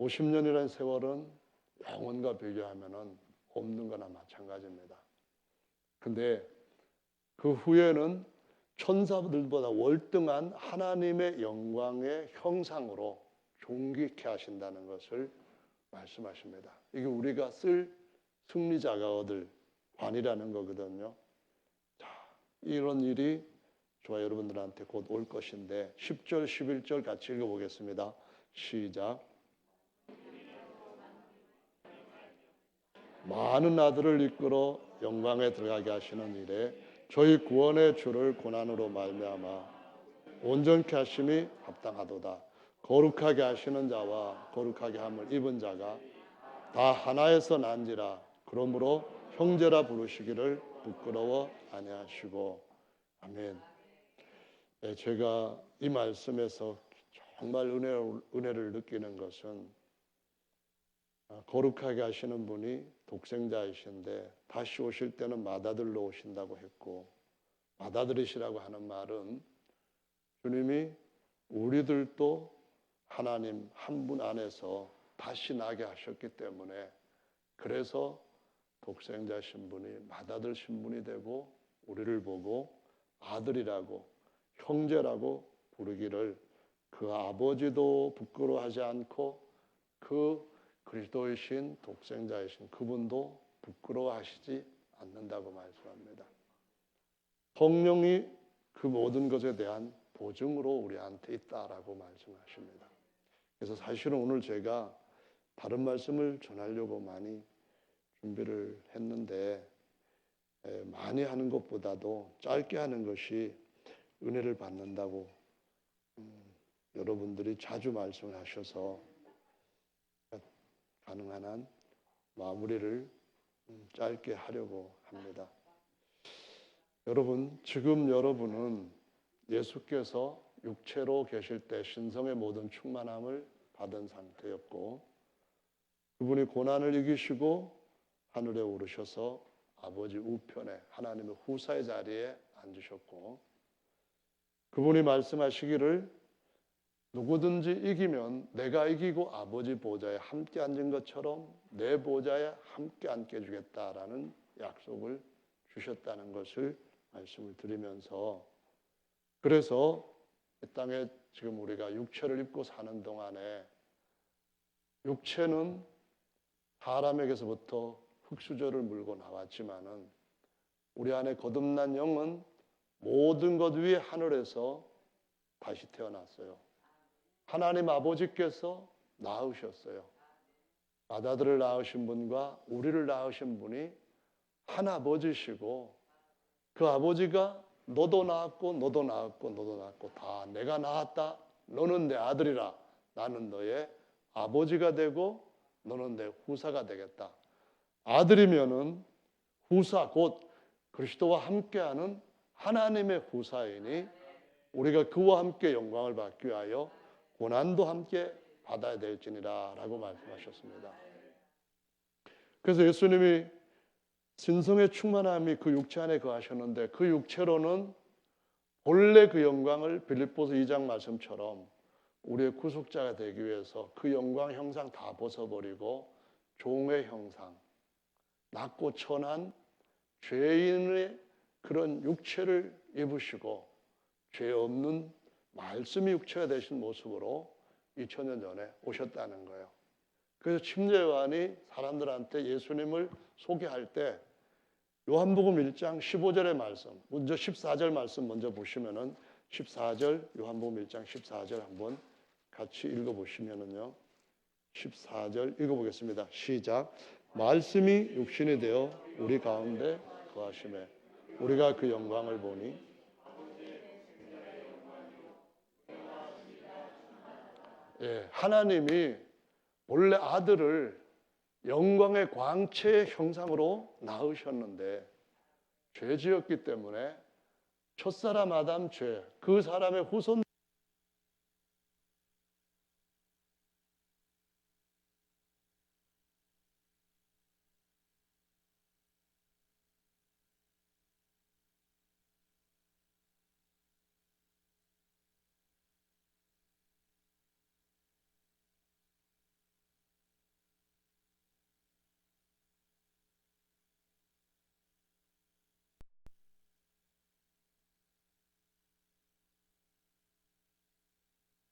50년이라는 세월은 영원과 비교하면은 없는 거나 마찬가지입니다. 근데 그 후에는 천사들보다 월등한 하나님의 영광의 형상으로 존귀케 하신다는 것을 말씀하십니다. 이게 우리가 쓸 승리자가 얻을 관이라는 거거든요. 자, 이런 일이 저와 여러분들한테 곧 올 것인데 10절, 11절 같이 읽어보겠습니다. 시작. 많은 아들을 이끌어 영광에 들어가게 하시는 일에 저희 구원의 주를 고난으로 말미암아 온전케 하심이 합당하도다. 거룩하게 하시는 자와 거룩하게 함을 입은 자가 다 하나에서 난지라. 그러므로 형제라 부르시기를 부끄러워 아니하시고. 아멘. 네, 제가 이 말씀에서 정말 은혜를 느끼는 것은 거룩하게 하시는 분이 독생자이신데 다시 오실 때는 맏아들로 오신다고 했고, 맏아들이시라고 하는 말은 주님이 우리들도 하나님 한 분 안에서 다시 나게 하셨기 때문에, 그래서 독생자 신분이 맏아들 신분이 되고 우리를 보고 아들이라고 형제라고 부르기를 그 아버지도 부끄러워하지 않고 그 그리스도이신 독생자이신 그분도 부끄러워하시지 않는다고 말씀합니다. 성령이 그 모든 것에 대한 보증으로 우리한테 있다라고 말씀하십니다. 그래서 사실은 오늘 제가 다른 말씀을 전하려고 많이 준비를 했는데 많이 하는 것보다도 짧게 하는 것이 은혜를 받는다고 여러분들이 자주 말씀을 하셔서 가능한 한 마무리를 짧게 하려고 합니다. 여러분, 지금 여러분은 예수께서 육체로 계실 때 신성의 모든 충만함을 받은 상태였고, 그분이 고난을 이기시고 하늘에 오르셔서 아버지 우편에 하나님의 후사의 자리에 앉으셨고, 그분이 말씀하시기를 누구든지 이기면 내가 이기고 아버지 보좌에 함께 앉은 것처럼 내 보좌에 함께 앉게 해주겠다라는 약속을 주셨다는 것을 말씀을 드리면서, 그래서 이 땅에 지금 우리가 육체를 입고 사는 동안에 육체는 사람에게서부터 흙수저를 물고 나왔지만은 우리 안에 거듭난 영은 모든 것 위에 하늘에서 다시 태어났어요. 하나님 아버지께서 낳으셨어요. 맏아들을 낳으신 분과 우리를 낳으신 분이 한 아버지시고, 그 아버지가 너도 낳았고 너도 낳았고 너도 낳았고 다 내가 낳았다. 너는 내 아들이라. 나는 너의 아버지가 되고 너는 내 후사가 되겠다. 아들이면은 후사, 곧 그리스도와 함께하는 하나님의 후사이니 우리가 그와 함께 영광을 받기 위하여 고난도 함께 받아야 될지니라 라고 말씀하셨습니다. 그래서 예수님이 신성의 충만함이 그 육체 안에 거하셨는데, 그 육체로는 본래 그 영광을 빌립보서 2장 말씀처럼 우리의 구속자가 되기 위해서 그 영광 형상 다 벗어버리고 종의 형상, 낮고 천한 죄인의 그런 육체를 입으시고 죄 없는 말씀이 육체가 되신 모습으로 2000년 전에 오셨다는 거예요. 그래서 침례요한이 사람들한테 예수님을 소개할 때 요한복음 1장 15절의 말씀, 먼저 14절 말씀 먼저 보시면은 14절, 요한복음 1장 14절 한번 같이 읽어보시면은요. 14절 읽어보겠습니다. 시작. 말씀이 육신이 되어 우리 가운데 거하심에 우리가 그 영광을 보니. 예, 하나님이 원래 아들을 영광의 광채의 형상으로 낳으셨는데 죄 지었기 때문에 첫사람 아담 죄, 그 사람의 후손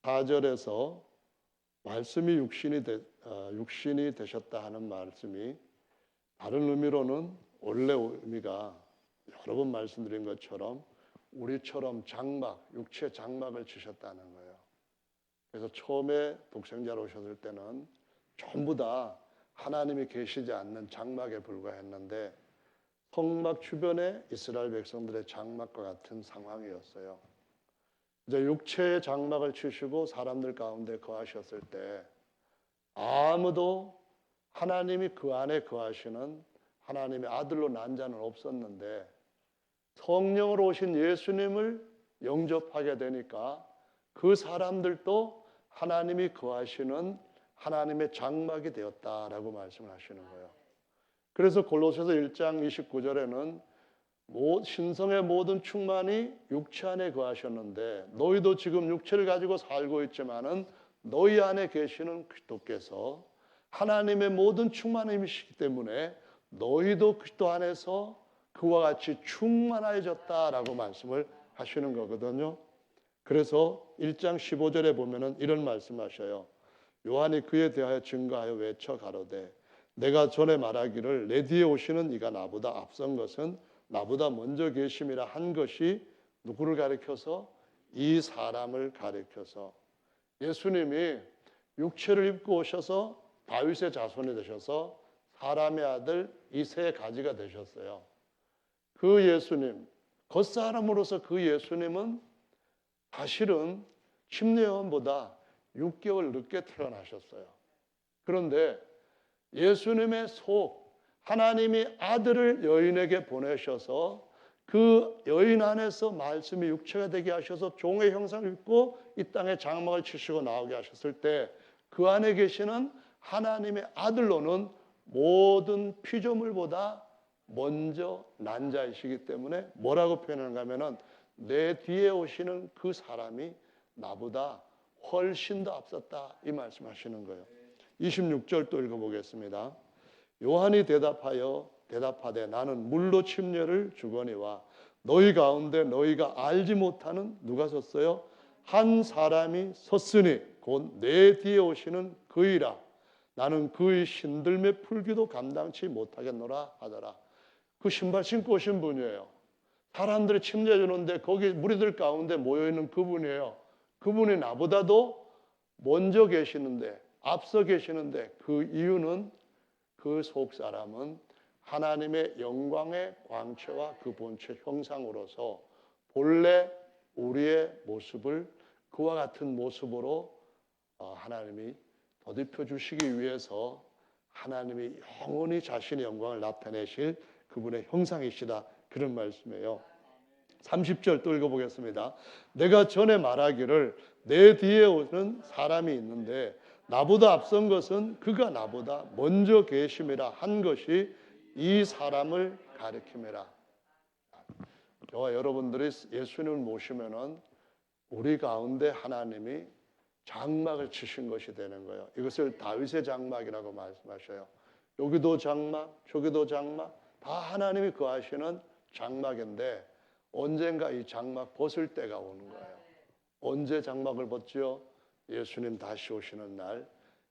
4절에서 말씀이 육신이 되셨다 하는 말씀이 다른 의미로는 원래 의미가 여러 번 말씀드린 것처럼 우리처럼 장막, 육체 장막을 지셨다는 거예요. 그래서 처음에 독생자로 오셨을 때는 전부 다 하나님이 계시지 않는 장막에 불과했는데 성막 주변에 이스라엘 백성들의 장막과 같은 상황이었어요. 이제 육체의 장막을 치시고 사람들 가운데 거하셨을 때 아무도 하나님이 그 안에 거하시는 하나님의 아들로 난 자는 없었는데 성령으로 오신 예수님을 영접하게 되니까 그 사람들도 하나님이 거하시는 하나님의 장막이 되었다라고 말씀을 하시는 거예요. 그래서 골로새서 1장 29절에는 신성의 모든 충만이 육체 안에 거하셨는데 너희도 지금 육체를 가지고 살고 있지만은 너희 안에 계시는 그리스도께서 하나님의 모든 충만함이시기 때문에 너희도 그리스도 안에서 그와 같이 충만해졌다라고 말씀을 하시는 거거든요. 그래서 1장 15절에 보면은 이런 말씀하셔요. 요한이 그에 대하여 증거하여 외쳐 가로되 내가 전에 말하기를 내 뒤에 오시는 이가 나보다 앞선 것은 나보다 먼저 계심이라 한 것이 누구를 가리켜서? 이 사람을 가리켜서. 예수님이 육체를 입고 오셔서 다윗의 자손이 되셔서 사람의 아들 이새의 가지가 되셨어요. 그 예수님, 겉사람으로서 그 예수님은 사실은 심리원보다 6개월 늦게 태어나셨어요. 그런데 예수님의 속, 하나님이 아들을 여인에게 보내셔서 그 여인 안에서 말씀이 육체가 되게 하셔서 종의 형상을 입고 이 땅에 장막을 치시고 나오게 하셨을 때 그 안에 계시는 하나님의 아들로는 모든 피조물보다 먼저 난 자이시기 때문에 뭐라고 표현하는가 하면은 내 뒤에 오시는 그 사람이 나보다 훨씬 더 앞섰다 이 말씀하시는 거예요. 26절 또 읽어보겠습니다. 요한이 대답하되 나는 물로 침례를 주거니와 너희 가운데 너희가 알지 못하는 누가 섰어요? 한 사람이 섰으니 곧 내 뒤에 오시는 그이라. 나는 그의 신들매 풀기도 감당치 못하겠노라 하더라. 그 신발 신고 오신 분이에요. 사람들이 침례 주는데 거기 무리들 가운데 모여있는 그분이에요. 그분이 나보다도 먼저 계시는데 앞서 계시는데 그 이유는 그 속 사람은 하나님의 영광의 광채와 그 본체 형상으로서 본래 우리의 모습을 그와 같은 모습으로 하나님이 더딥혀 주시기 위해서 하나님이 영원히 자신의 영광을 나타내실 그분의 형상이시다 그런 말씀이에요. 30절 또 읽어보겠습니다. 내가 전에 말하기를 내 뒤에 오는 사람이 있는데 나보다 앞선 것은 그가 나보다 먼저 계심이라 한 것이 이 사람을 가리킴이라. 저와 여러분들이 예수님을 모시면은 우리 가운데 하나님이 장막을 치신 것이 되는 거예요. 이것을 다윗의 장막이라고 말씀하셔요. 여기도 장막, 저기도 장막, 다 하나님이 거하시는 장막인데 언젠가 이 장막 벗을 때가 오는 거예요. 언제 장막을 벗지요? 예수님 다시 오시는 날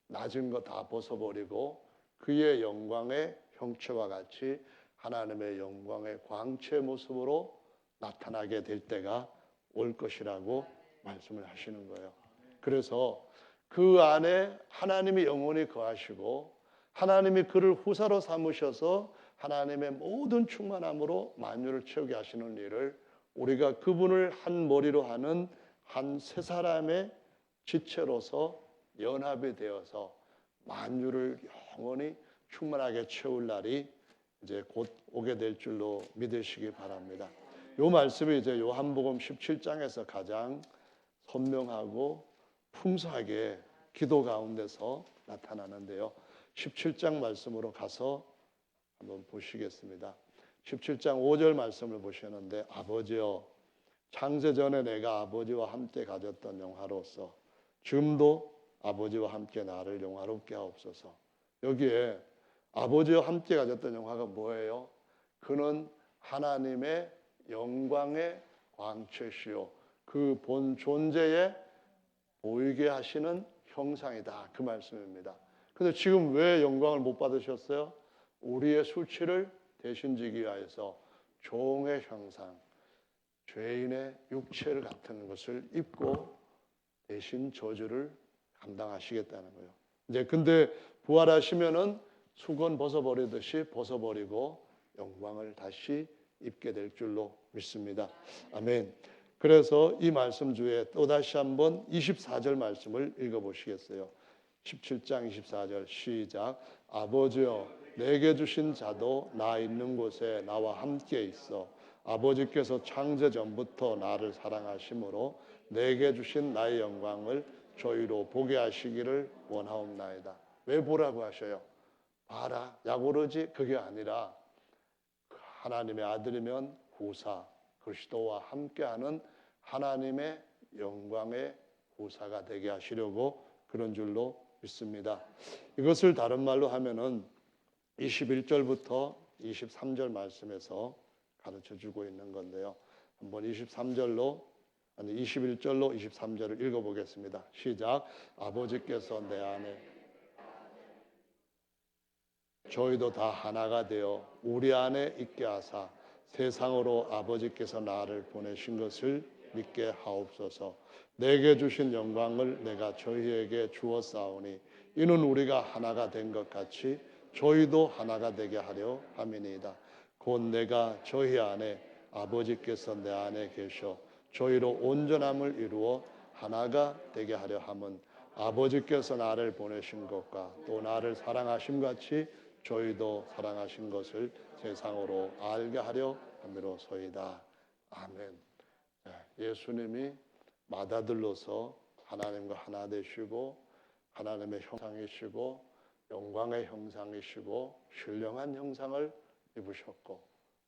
낮은 거 다 벗어버리고 그의 영광의 형체와 같이 하나님의 영광의 광채 모습으로 나타나게 될 때가 올 것이라고 말씀을 하시는 거예요. 그래서 그 안에 하나님이 영원히 거하시고 하나님이 그를 후사로 삼으셔서 하나님의 모든 충만함으로 만유를 채우게 하시는 일을 우리가 그분을 한 머리로 하는 한 세 사람의 지체로서 연합이 되어서 만유를 영원히 충만하게 채울 날이 이제 곧 오게 될 줄로 믿으시기 바랍니다. 이 말씀이 이제 요한복음 17장에서 가장 선명하고 풍성하게 기도 가운데서 나타나는데요. 17장 말씀으로 가서 한번 보시겠습니다. 17장 5절 말씀을 보시는데 아버지여 창세 전에 내가 아버지와 함께 가졌던 영화로서 지금도 아버지와 함께 나를 영화롭게 하옵소서. 여기에 아버지와 함께 가졌던 영화가 뭐예요? 그는 하나님의 영광의 광채시요 그 본 존재에 보이게 하시는 형상이다. 그 말씀입니다. 근데 지금 왜 영광을 못 받으셨어요? 우리의 수치를 대신 지기 위하여서 종의 형상, 죄인의 육체를 같은 것을 입고 대신 저주를 감당하시겠다는 거예요. 이제 근데 부활하시면은 수건 벗어버리듯이 벗어버리고 영광을 다시 입게 될 줄로 믿습니다. 아멘. 그래서 이 말씀 주에 또다시 한번 24절 말씀을 읽어보시겠어요? 17장 24절 시작. 아버지여 내게 주신 자도 나 있는 곳에 나와 함께 있어 아버지께서 창세 전부터 나를 사랑하심으로 내게 주신 나의 영광을 저희로 보게 하시기를 원하옵나이다. 왜 보라고 하셔요? 봐라 야고르지 그게 아니라 하나님의 아들이면 후사 그리스도와 함께하는 하나님의 영광의 후사가 되게 하시려고 그런 줄로 믿습니다. 이것을 다른 말로 하면은 21절부터 23절 말씀에서 가르쳐 주고 있는 건데요. 한번 21절로 23절을 읽어보겠습니다. 시작. 아버지께서 내 안에 저희도 다 하나가 되어 우리 안에 있게 하사 세상으로 아버지께서 나를 보내신 것을 믿게 하옵소서. 내게 주신 영광을 내가 저희에게 주었사오니 이는 우리가 하나가 된 것 같이 저희도 하나가 되게 하려 함이니이다. 곧 내가 저희 안에 아버지께서 내 안에 계셔 저희로 온전함을 이루어 하나가 되게 하려 함은 아버지께서 나를 보내신 것과 또 나를 사랑하심 같이 저희도 사랑하신 것을 세상으로 알게 하려 함이로소이다. 아멘. 예수님이 맏아들로서 하나님과 하나 되시고 하나님의 형상이시고 영광의 형상이시고 신령한 형상을 입으셨고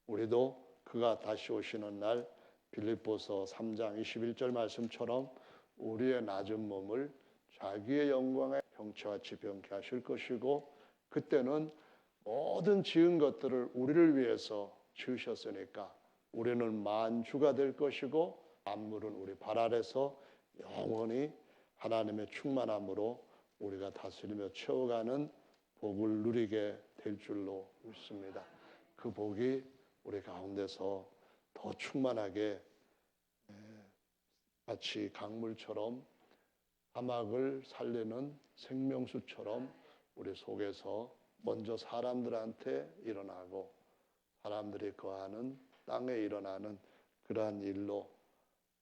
우리도 그가 다시 오시는 날 빌립보서 3장 21절 말씀처럼 우리의 낮은 몸을 자기의 영광의 형체와 지병케 하실 것이고 그때는 모든 지은 것들을 우리를 위해서 지으셨으니까 우리는 만주가 될 것이고 만물은 우리 발 아래서 영원히 하나님의 충만함으로 우리가 다스리며 채워가는 복을 누리게 될 줄로 믿습니다. 그 복이 우리 가운데서 더 충만하게 마치 강물처럼 사막을 살리는 생명수처럼 우리 속에서 먼저 사람들한테 일어나고 사람들이 거하는 땅에 일어나는 그러한 일로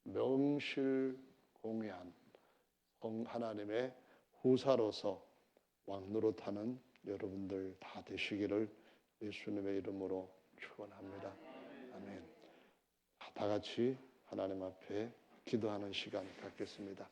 명실공히한 하나님의 후사로서 왕노릇하는 여러분들 다 되시기를 예수님의 이름으로 축원합니다. 아멘. 다 같이 하나님 앞에 기도하는 시간 갖겠습니다.